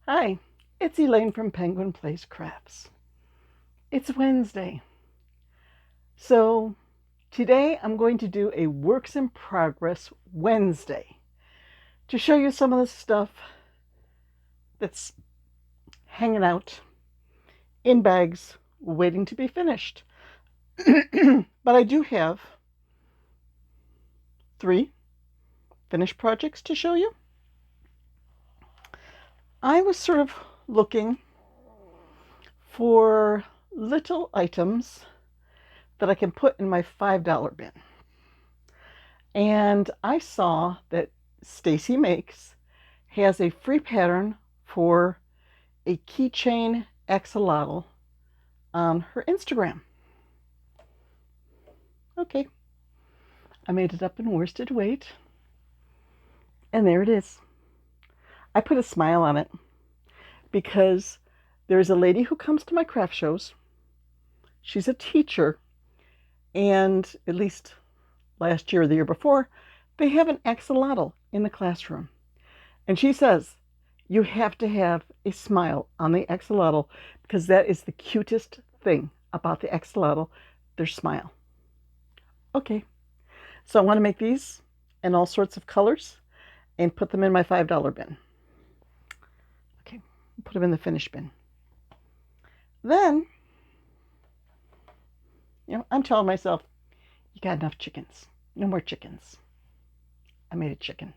Hi, it's Elaine from Penguin Place Crafts. It's Wednesday, so today I'm going to do a Works in Progress Wednesday to show you some of the stuff that's hanging out in bags waiting to be finished. But I do have 3 finished projects to show you. I was sort of looking for little items that I can put in my $5 bin. And I saw that Stacy Makes has a free pattern for a keychain axolotl on her Instagram. Okay, I made it up in worsted weight, and there it is. I put a smile on it because there's a lady who comes to my craft shows. She's a teacher, and at least last year or the year before, they have an axolotl in the classroom. And she says, you have to have a smile on the axolotl because that is the cutest thing about the axolotl, their smile. Okay, so I want to make these in all sorts of colors and put them in my $5 bin. Okay, put them in the finish bin. Then, I'm telling myself, you got enough chickens. No more chickens. I made a chicken.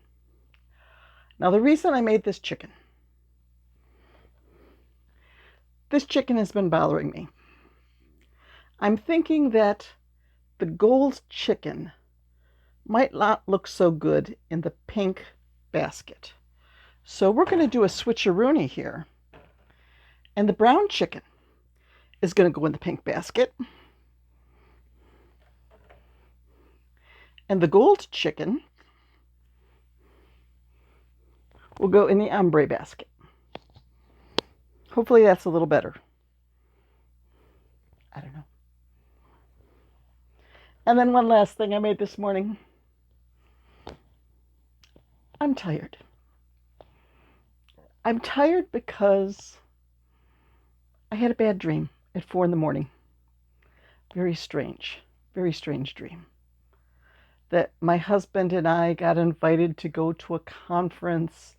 Now, the reason I made this chicken has been bothering me. I'm thinking that the gold chicken might not look so good in the pink basket. So we're going to do a switcheroony here. And the brown chicken is going to go in the pink basket. And the gold chicken will go in the ombre basket. Hopefully that's a little better. I don't know. And then one last thing I made this morning. I'm tired. I'm tired because I had a bad dream at 4 a.m. Very strange dream. That my husband and I got invited to go to a conference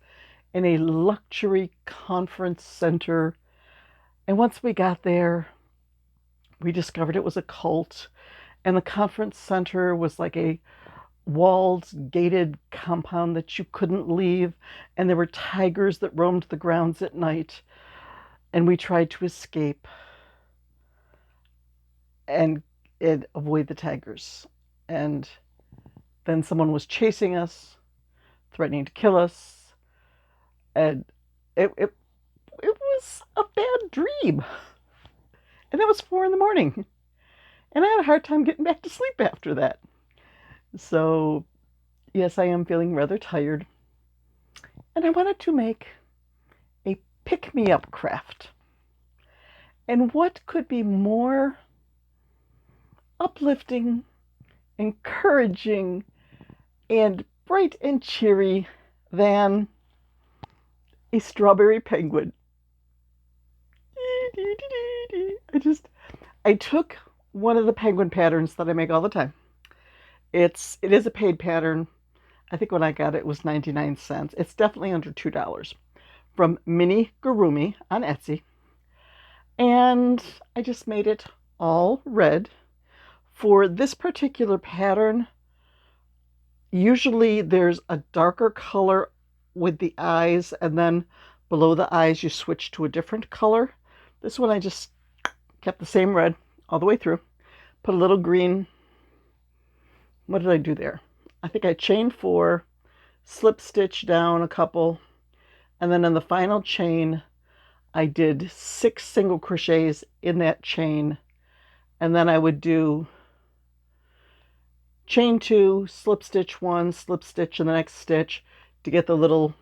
in a luxury conference center. And once we got there, we discovered it was a cult. And the conference center was like a walled, gated compound that you couldn't leave. And there were tigers that roamed the grounds at night. And we tried to escape and avoid the tigers. And then someone was chasing us, threatening to kill us. And it was a bad dream. And it was 4 a.m. And I had a hard time getting back to sleep after that. So, yes, I am feeling rather tired. And I wanted to make a pick-me-up craft. And what could be more uplifting, encouraging, and bright and cheery than a strawberry penguin? I took one of the penguin patterns that I make all the time. It is a paid pattern. I think when I got it, it was 99 cents. It's definitely under $2 from Minigurumi on Etsy. And I just made it all red. For this particular pattern, usually there's a darker color with the eyes, and then below the eyes you switch to a different color. This one I just kept the same red all the way through. Put a little green. What did I do there? I think I chained 4, slip stitch down a couple, and then in the final chain I did 6 single crochets in that chain, and then I would do chain 2, slip stitch 1, slip stitch in the next stitch to get the little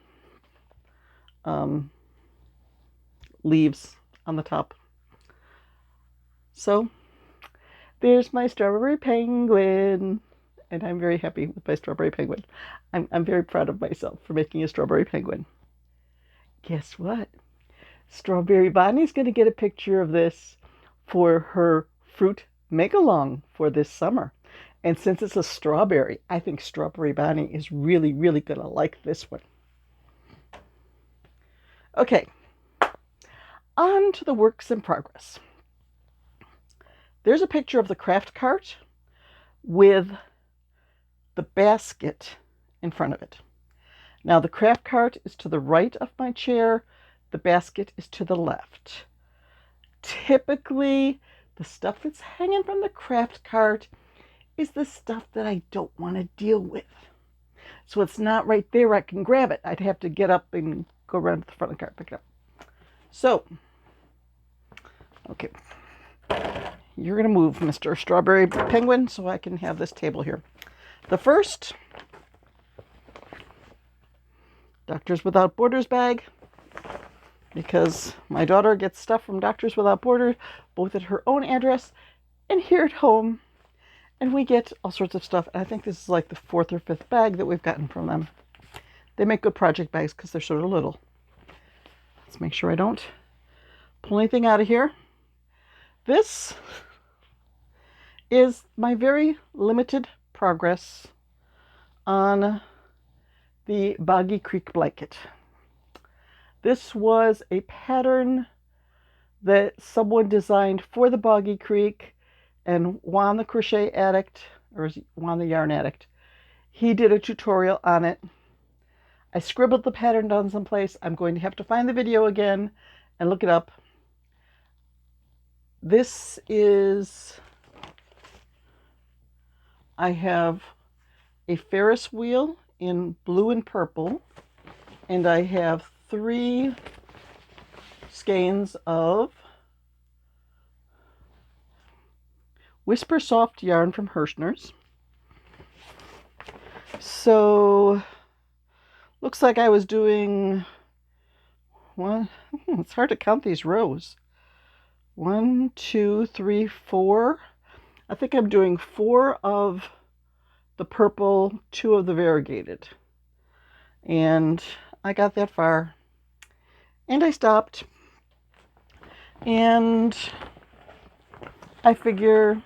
leaves on the top. So there's my strawberry penguin, and I'm very happy with my strawberry penguin. I'm very proud of myself for making a strawberry penguin. Guess what? Strawberry Bonnie's going to get a picture of this for her fruit make-along for this summer. And since it's a strawberry, I think Strawberry Bonnie is really, really going to like this one. Okay, on to the works in progress. There's a picture of the craft cart with the basket in front of it. Now the craft cart is to the right of my chair, the basket is to the left. Typically, the stuff that's hanging from the craft cart is the stuff that I don't want to deal with. So it's not right there, I can grab it. I'd have to get up and go around to the front of the cart, pick it up. So, okay. You're going to move, Mr. Strawberry Penguin, so I can have this table here. The first, Doctors Without Borders bag, because my daughter gets stuff from Doctors Without Borders, both at her own address and here at home. And we get all sorts of stuff. And I think this is like the 4th or 5th bag that we've gotten from them. They make good project bags because they're sort of little. Let's make sure I don't pull anything out of here. This is my very limited progress on the Boggy Creek blanket. This was a pattern that someone designed for the Boggy Creek, and Juan the Crochet Addict, or Juan the Yarn Addict, he did a tutorial on it. I scribbled the pattern down someplace. I'm going to have to find the video again and look it up. This is, I have a Ferris wheel in blue and purple, and I have 3 skeins of Whisper Soft yarn from Hirschner's. So, looks like I was doing it's hard to count these rows. 1, 2, 3, 4. I think I'm doing 4 of the purple, 2 of the variegated. And I got that far. And I stopped. And I figure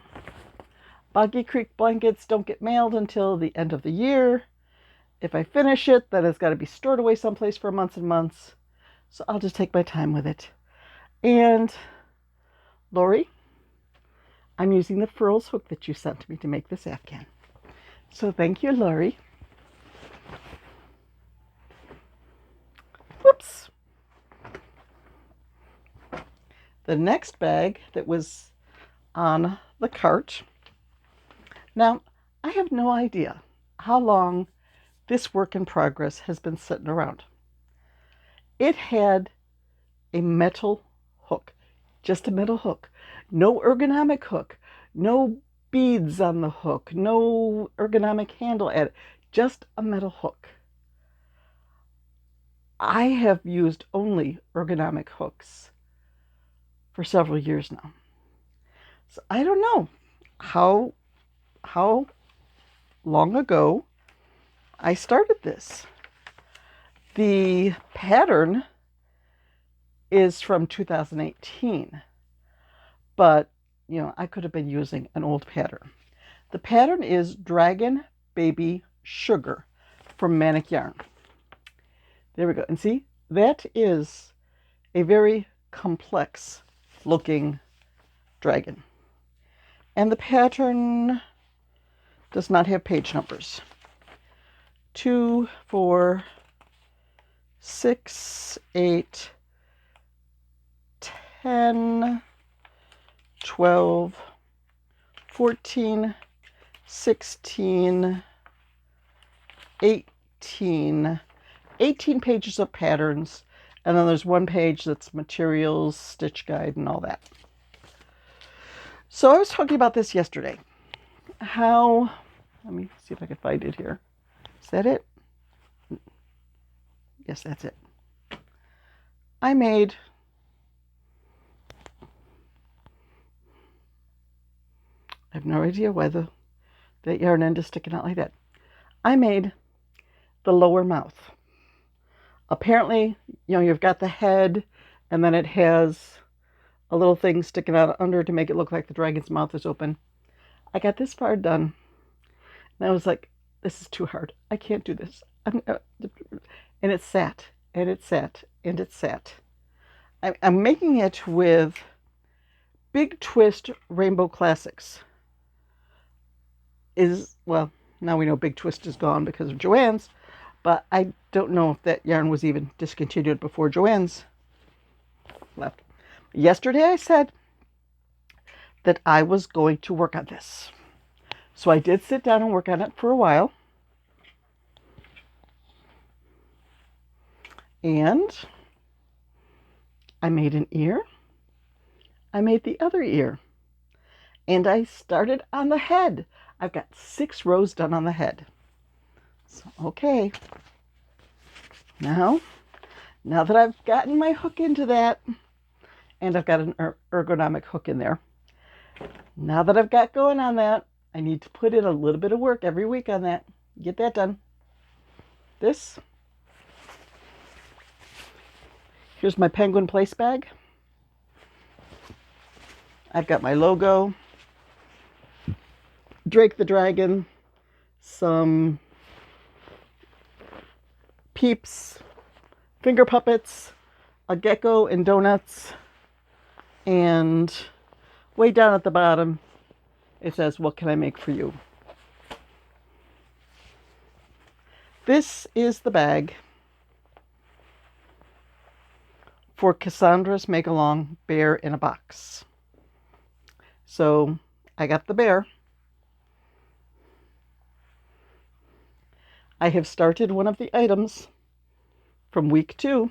Boggy Creek blankets don't get mailed until the end of the year. If I finish it, then it's got to be stored away someplace for months and months. So I'll just take my time with it. And Lori, I'm using the Furls hook that you sent me to make this afghan. So thank you, Lori. Whoops. The next bag that was on the cart. Now, I have no idea how long this work in progress has been sitting around. It had a metal hook, just a metal hook. No ergonomic hook, no beads on the hook, no ergonomic handle at it, just a metal hook. I have used only ergonomic hooks for several years now. So I don't know how long ago I started this. The pattern is from 2018, but you know, I could have been using an old pattern. The pattern is Dragon Baby Sugar from Manic Yarn. There we go. And see, that is a very complex looking dragon. And the pattern does not have page numbers. 2, 4, 6, 8, 10, 12, 14, 16, 18. 18 pages of patterns, and then there's 1 page that's materials, stitch guide, and all that. So I was talking about this yesterday. Let me see if I can find it here. Is that it? Yes, that's it. I have no idea why that yarn end is sticking out like that. I made the lower mouth. Apparently, you know, you've got the head and then it has a little thing sticking out under to make it look like the dragon's mouth is open. I got this far done, and I was like, this is too hard. I can't do this. And it sat, and it sat, and it sat. I'm making it with Big Twist Rainbow Classics. Well, now we know Big Twist is gone because of Joann's, but I don't know if that yarn was even discontinued before Joann's left. Yesterday I said that I was going to work on this. So I did sit down and work on it for a while. And I made an ear. I made the other ear. And I started on the head. I've got 6 rows done on the head. So, okay. Now that I've gotten my hook into that, and I've got an ergonomic hook in there, now that I've got going on that, I need to put in a little bit of work every week on that. Get that done. Here's my penguin place bag. I've got my logo, Drake the Dragon, some Peeps, finger puppets, a gecko and donuts, and way down at the bottom it says, what can I make for you? This is the bag for Cassandra's Make-Along Bear in a Box. So I got the bear. I have started one of the items from week 2.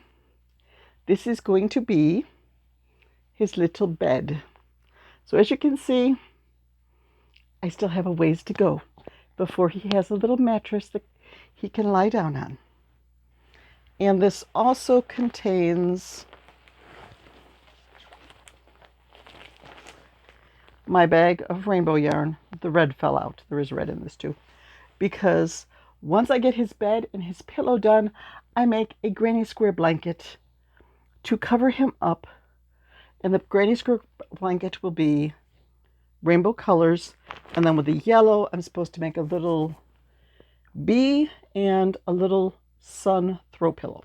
This is going to be his little bed. So as you can see, I still have a ways to go before he has a little mattress that he can lie down on. And this also contains my bag of rainbow yarn. The red fell out. There is red in this too. Because once I get his bed and his pillow done, I make a granny square blanket to cover him up. And the granny square blanket will be rainbow colors. And then with the yellow, I'm supposed to make a little bee and a little sun throw pillow.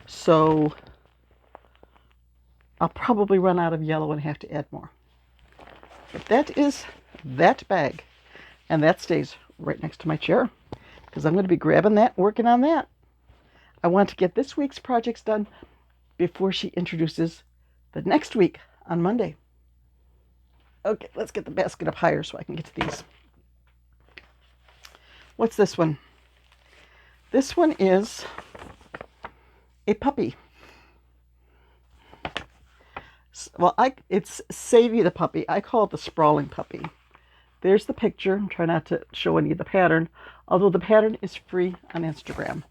So I'll probably run out of yellow and have to add more. But that is that bag. And that stays right next to my chair, because I'm going to be grabbing that, working on that. I want to get this week's projects done before she introduces the next week on Monday. Okay, let's get the basket up higher so I can get to these. What's this one? This one is a puppy. Well, it's Sadie the Puppy. I call it the sprawling puppy. There's the picture. I'm trying not to show any of the pattern, although the pattern is free on Instagram.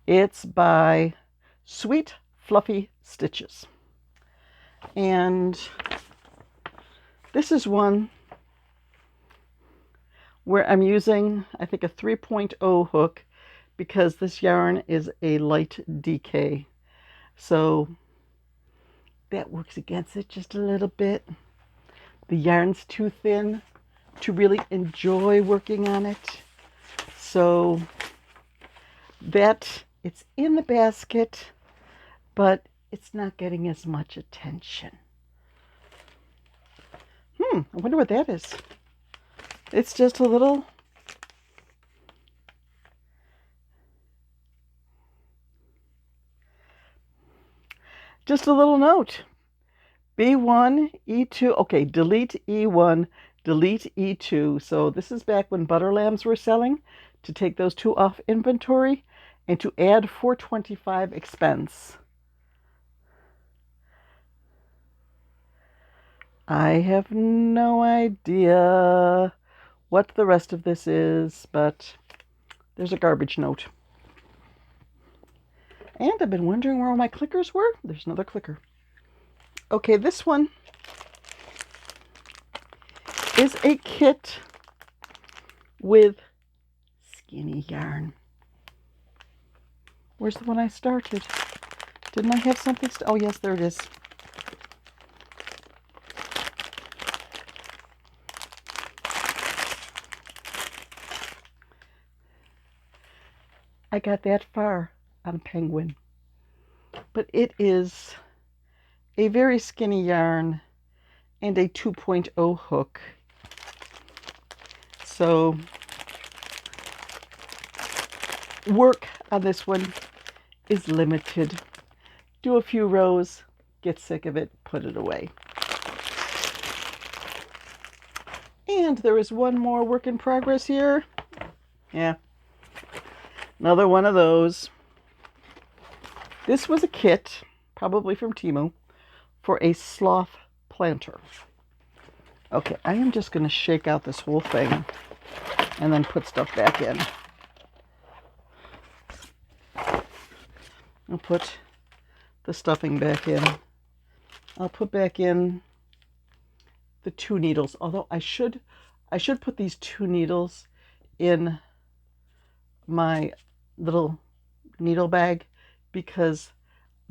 It's by Sweet Fluffy Stitches. And this is one where I'm using, I think, a 3.0 hook, because this yarn is a light DK. So that works against it just a little bit. The yarn's too thin to really enjoy working on it. So that it's in the basket, but it's not getting as much attention. I wonder what that is. It's just a little note. B1, E2, okay, delete E1, delete E2. So this is back when butter lambs were selling, to take those 2 off inventory and to add $4.25 expense. I have no idea what the rest of this is, but there's a garbage note. And I've been wondering where all my clickers were. There's another clicker. Okay, this one is a kit with skinny yarn. Where's the one I started? Didn't I have something? Oh, yes, there it is. I got that far on Penguin. But it is a very skinny yarn and a 2.0 hook. So work on this one is limited. Do a few rows, get sick of it, put it away. And there is one more work in progress here. Yeah, another one of those. This was a kit, probably from Temu, for a sloth planter. Okay, I am just going to shake out this whole thing and then put stuff back in. I'll put the stuffing back in. I'll put back in the 2 needles, although I should put these 2 needles in my little needle bag, because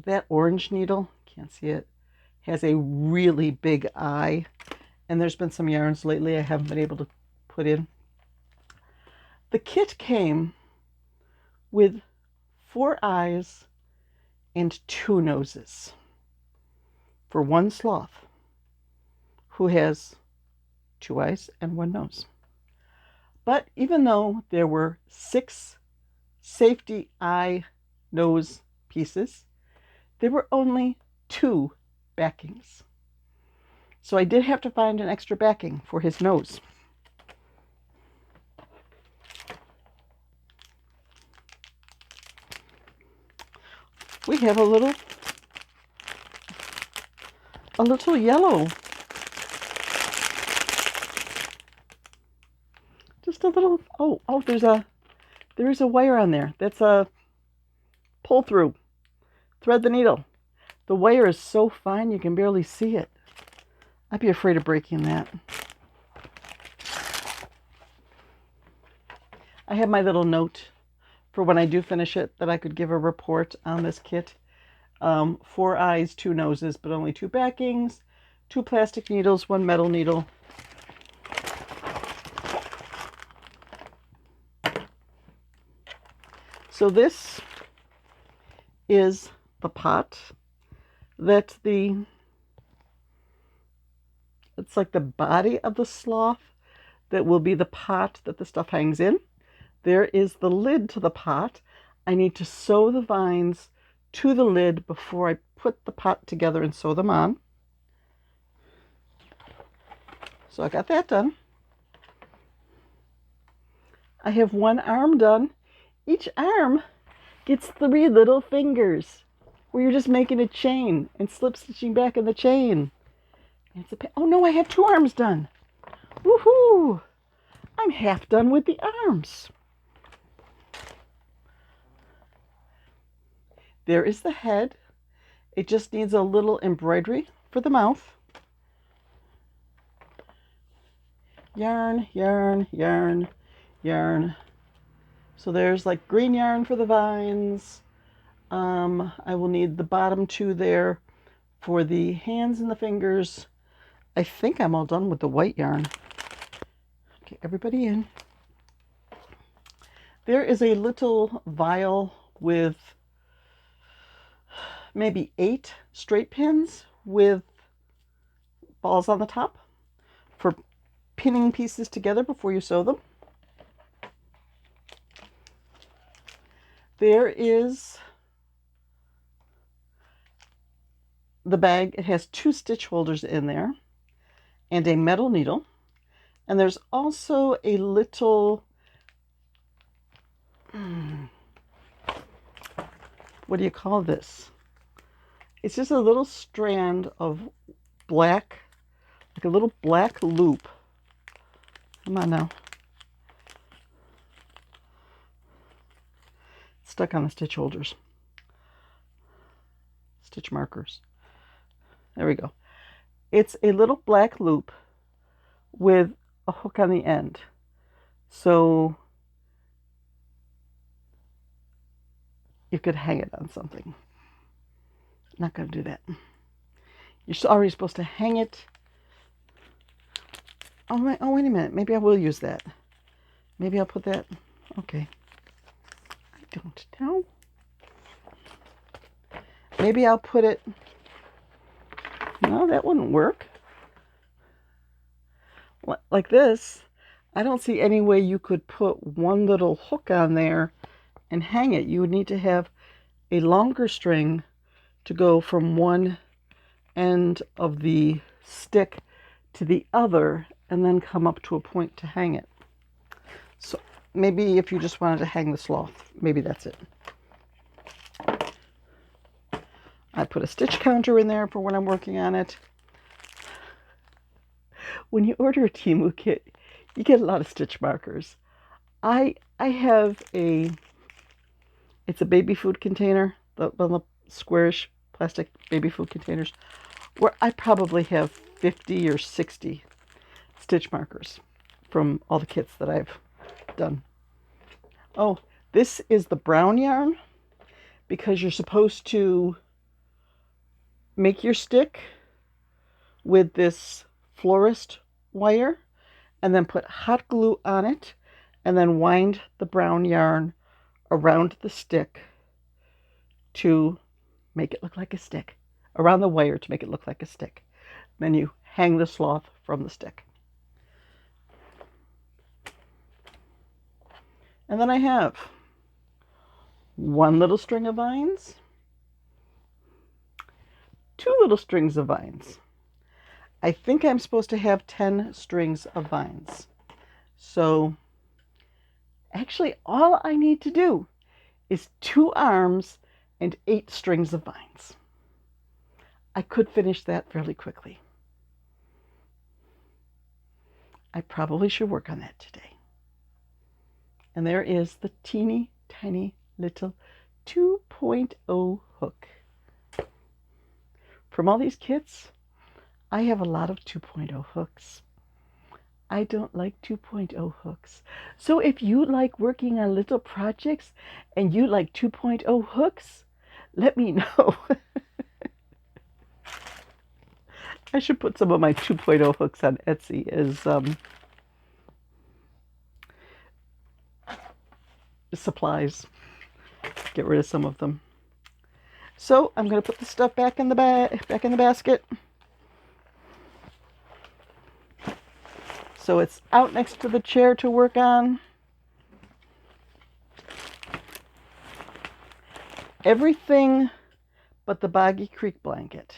that orange needle, can't see it, has a really big eye, and there's been some yarns lately I haven't been able to put in. The kit came with 4 eyes and 2 noses for one sloth who has 2 eyes and 1 nose. But even though there were 6 safety eye nose pieces, there were only 2 backings. So I did have to find an extra backing for his nose. We have a little yellow. Just a little, oh, there is a wire on there. That's a pull through. Thread the needle. The wire is so fine you can barely see it. I'd be afraid of breaking that. I have my little note for when I do finish it that I could give a report on this kit. 4 eyes, 2 noses, but only 2 backings, 2 plastic needles, 1 metal needle. So this is the pot that it's like the body of the sloth that will be the pot that the stuff hangs in. There is the lid to the pot. I need to sew the vines to the lid before I put the pot together and sew them on. So I got that done. I have 1 arm done. Each arm gets 3 little fingers where you're just making a chain and slip stitching back in the chain. Oh no, I have 2 arms done. Woohoo! I'm half done with the arms. There is the head. It just needs a little embroidery for the mouth. Yarn, yarn, yarn, yarn. So there's like green yarn for the vines. I will need the bottom 2 there for the hands and the fingers. I think I'm all done with the white yarn. Okay, everybody in. There is a little vial with maybe 8 straight pins with balls on the top for pinning pieces together before you sew them. There is the bag. It has 2 stitch holders in there and a metal needle. And there's also a little, what do you call this? It's just a little strand of black, like a little black loop. Come on now. It's stuck on the stitch holders. Stitch markers. There we go. It's a little black loop with a hook on the end. So you could hang it on something. not going to do that. You're already supposed to hang it. Oh, wait a minute. Maybe I will use that. Maybe I'll put that. Okay. I don't know. Maybe I'll put it. No, that wouldn't work. Like this. I don't see any way you could put one little hook on there and hang it. You would need to have a longer string to go from one end of the stick to the other and then come up to a point to hang it. So maybe if you just wanted to hang the sloth, maybe that's it. I put a stitch counter in there for when I'm working on it. When you order a Temu kit, you get a lot of stitch markers. I have it's a baby food container, the squarish plastic baby food containers, where I probably have 50 or 60 stitch markers from all the kits that I've done. Oh, this is the brown yarn, because you're supposed to make your stick with this florist wire and then put hot glue on it and then wind the brown yarn around the stick to make it look like a stick, around the wire to make it look like a stick. Then you hang the sloth from the stick. And then I have one little string of vines, two little strings of vines. I think I'm supposed to have 10 strings of vines. So actually all I need to do is 2 arms and 8 strings of vines. I could finish that fairly quickly. I probably should work on that today. And there is the teeny tiny little 2.0 hook. From all these kits, I have a lot of 2.0 hooks. I don't like 2.0 hooks. So if you like working on little projects and you like 2.0 hooks, let me know. I should put some of my 2.0 hooks on Etsy as supplies. Get rid of some of them. So I'm going to put the stuff back in the basket. So it's out next to the chair to work on. Everything but the Boggy Creek blanket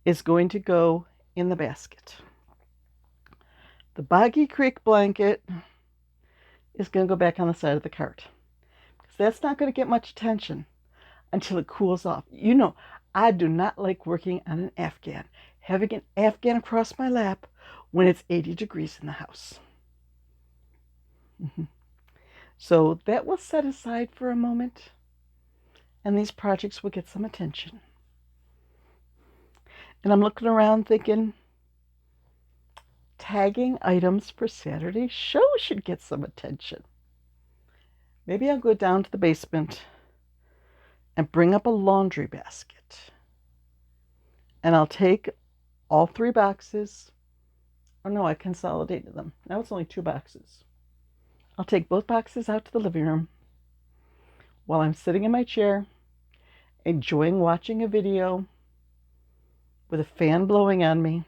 is going to go in the basket. The Boggy Creek blanket is going to go back on the side of the cart, because that's not going to get much attention until it cools off. You know, I do not like working on an Afghan, having an Afghan across my lap when it's 80 degrees in the house. So that will set aside for a moment, and these projects will get some attention. And I'm looking around thinking, tagging items for Saturday's show should get some attention. Maybe I'll go down to the basement and bring up a laundry basket. And I'll take all 3 boxes. Oh no, I consolidated them. Now it's only 2 boxes. I'll take both boxes out to the living room while I'm sitting in my chair, enjoying watching a video with a fan blowing on me.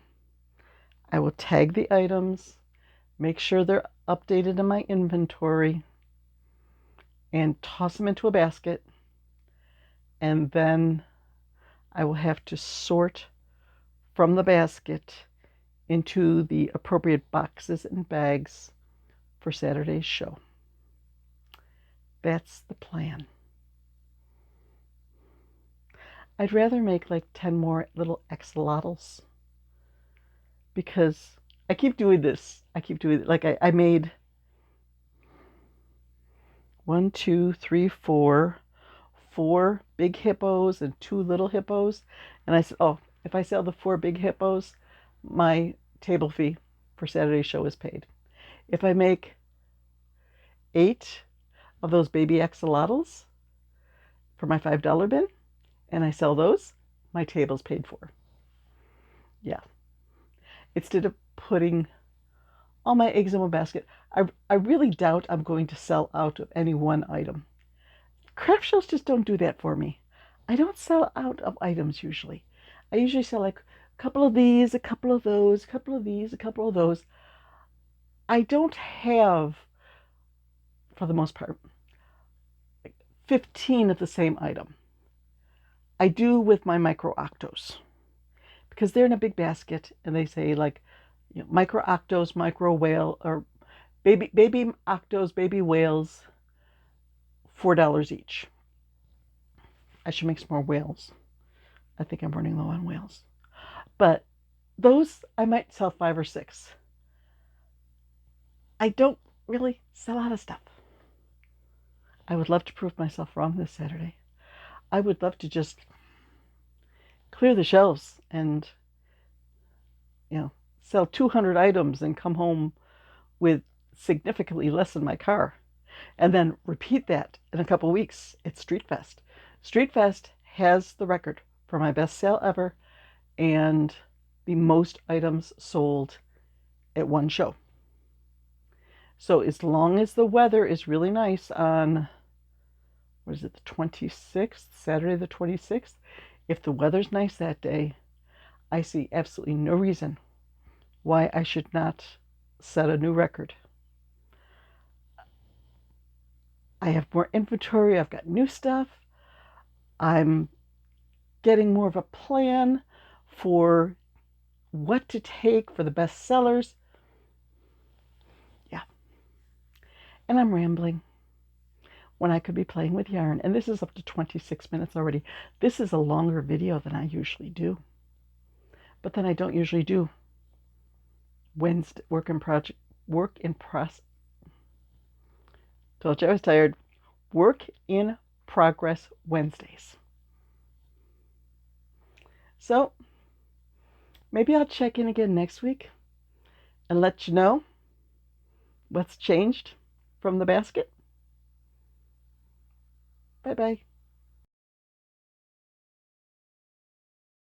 I will tag the items, make sure they're updated in my inventory, and toss them into a basket. And then I will have to sort from the basket into the appropriate boxes and bags for Saturday's show. That's the plan. I'd rather make like 10 more little axolotls, because I keep doing this. Like I made 1, 2, 3, 4 big hippos and 2 little hippos. And I said, oh, if I sell the 4 big hippos, my table fee for Saturday's show is paid. If I make 8 of those baby axolotls for my $5 bin and I sell those, my table's paid for. Yeah. Instead of putting all my eggs in one basket, I really doubt I'm going to sell out of any one item. Craft shows just don't do that for me. I don't sell out of items usually. I usually sell like a couple of these, a couple of those, a couple of these, a couple of those. I don't have, for the most part, 15 of the same item. I do with my micro octos because they're in a big basket and they say like, you know, micro octos, micro whale, or baby octos, baby whales, $4 each. I should make some more whales. I think I'm running low on whales. But those I might sell 5 or 6. I don't really sell out of stuff. I would love to prove myself wrong this Saturday. I would love to just clear the shelves and, you know, sell 200 items and come home with significantly less in my car. And then repeat that in a couple of weeks at Street Fest. Street Fest has the record for my best sale ever and the most items sold at one show. So as long as the weather is really nice on, what is it, the 26th, Saturday the 26th, if the weather's nice that day, I see absolutely no reason why I should not set a new record. I have more inventory, I've got new stuff, I'm getting more of a plan for what to take for the best sellers. Yeah. And I'm rambling when I could be playing with yarn. And this is up to 26 minutes already. This is a longer video than I usually do. But then I don't usually do Wednesday work in process. Told you I was tired. Work in progress Wednesdays. So maybe I'll check in again next week and let you know what's changed from the basket. Bye-bye.